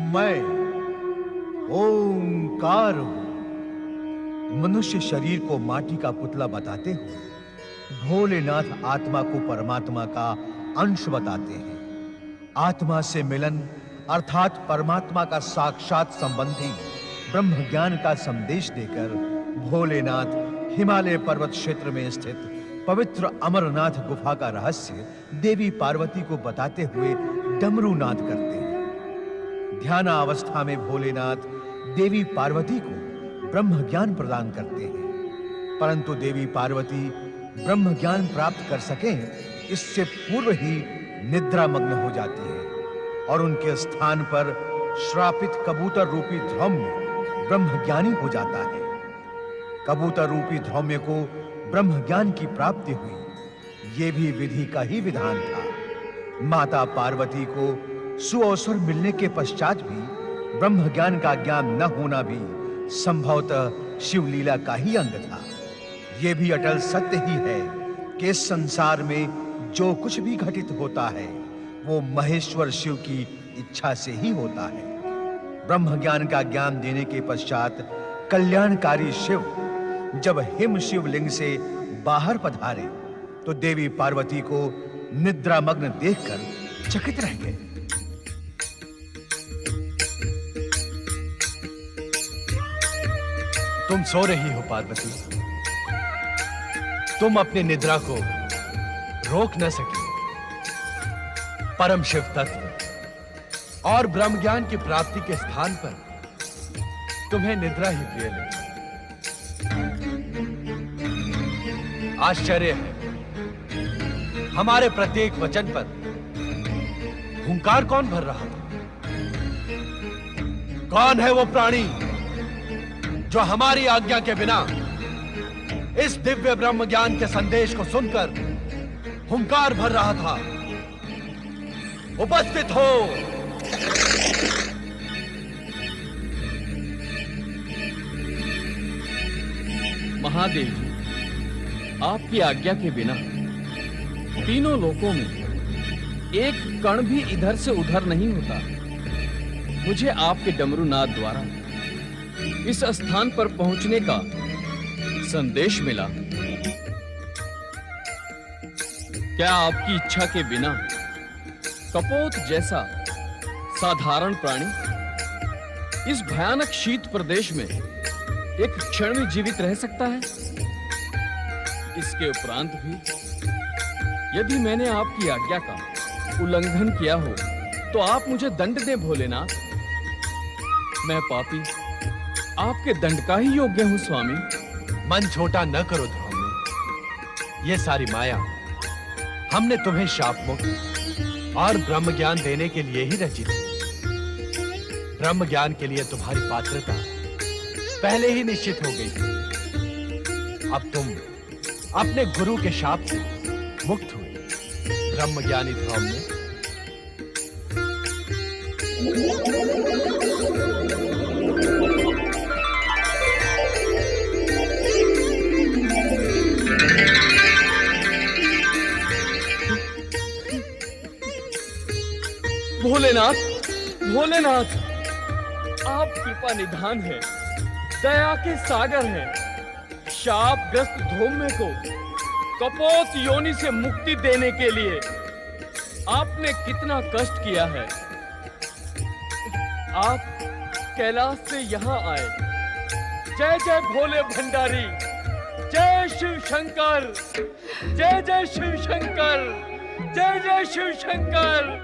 मैं ओंकार हूं। मनुष्य शरीर को माटी का पुतला बताते हुए भोलेनाथ आत्मा को परमात्मा का अंश बताते हैं। आत्मा से मिलन अर्थात परमात्मा का साक्षात संबंधी ब्रह्म ज्ञान का संदेश देकर भोलेनाथ हिमालय पर्वत क्षेत्र में स्थित पवित्र अमरनाथ गुफा का रहस्य देवी पार्वती को बताते हुए डमरू नाद करते हैं। ध्यानावस्था में भोलेनाथ देवी पार्वती को ब्रह्म ज्ञान प्रदान करते हैं, परंतु देवी पार्वती ब्रह्म ज्ञान प्राप्त कर सकें इससे पूर्व ही निद्रा मग्न हो जाती है और उनके स्थान पर श्रापित कबूतर रूपी धौम्य ब्रह्म ज्ञानी हो जाता है। कबूतर रूपी धौम्य को ब्रह्म ज्ञान की प्राप्ति हुई, यह भी विधि का ही विधान था। माता पार्वती को सुअवसर मिलने के पश्चात भी ब्रह्म ज्ञान का ज्ञान न होना भी संभवतः शिवलीला का ही अंग था। यह भी अटल सत्य ही है कि इस संसार में जो कुछ भी घटित होता है वो महेश्वर शिव की इच्छा से ही होता है। ब्रह्म ज्ञान का ज्ञान देने के पश्चात कल्याणकारी शिव जब हिम शिवलिंग से बाहर पधारे तो देवी पार्वती को निद्रामग्न देखकर चकित रह गए। तुम सो रही हो पार्वती, तुम अपनी निद्रा को रोक न सकी। परम शिव तत्व और ब्रह्म ज्ञान की प्राप्ति के स्थान पर तुम्हें निद्रा ही प्रिय लगी। आश्चर्य है, हमारे प्रत्येक वचन पर हुंकार कौन भर रहा था? कौन है वो प्राणी जो हमारी आज्ञा के बिना इस दिव्य ब्रह्म ज्ञान के संदेश को सुनकर हुंकार भर रहा था? उपस्थित हो। महादेव, आपकी आज्ञा के बिना तीनों लोकों में एक कण भी इधर से उधर नहीं होता। मुझे आपके डमरू नाद द्वारा इस स्थान पर पहुंचने का संदेश मिला। क्या आपकी इच्छा के बिना कपोत जैसा साधारण प्राणी इस भयानक शीत प्रदेश में एक क्षण में जीवित रह सकता है? इसके उपरांत भी यदि मैंने आपकी आज्ञा का उल्लंघन किया हो तो आप मुझे दंड दें भोलेनाथ। मैं पापी आपके दंड का ही योग्य हूं स्वामी। मन छोटा न करो धौम्य, ये सारी माया हमने तुम्हें शाप मुक्त और ब्रह्म ज्ञान देने के लिए ही रची थी। ब्रह्म ज्ञान के लिए तुम्हारी पात्रता पहले ही निश्चित हो गई थी। अब तुम अपने गुरु के शाप से मुक्त हुए। ब्रह्म ज्ञानी धौम्य, भोलेनाथ, भोलेनाथ, आप कृपा निधान है, दया के सागर हैं। शापग्रस्त धौम्य को कपोत योनि से मुक्ति देने के लिए आपने कितना कष्ट किया है। आप कैलाश से यहाँ आए। जय जय भोले भंडारी, जय शिव शंकर, जय जय शिव शंकर, जय जय शिव शंकर।